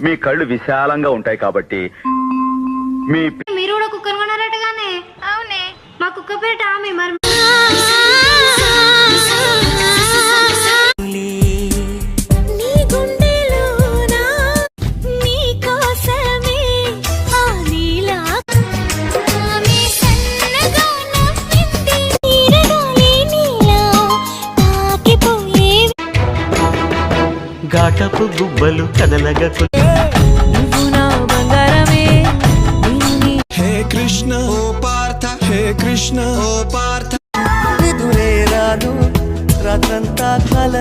మీ కళ్ళు విశాలంగా ఉంటాయి కాబట్టి మీరు కూడా కుక్కను కొన్నారటగానే? అవునే, మా కుక్క పేరు టామీ. మరి ఘాటపు గుబ్బలు కదలగా నువ్వు నా బంగారమే. హే కృష్ణ ఓ పార్థ, హే కృష్ణ ఓ పార్థ. రాను రాత్రంతా కల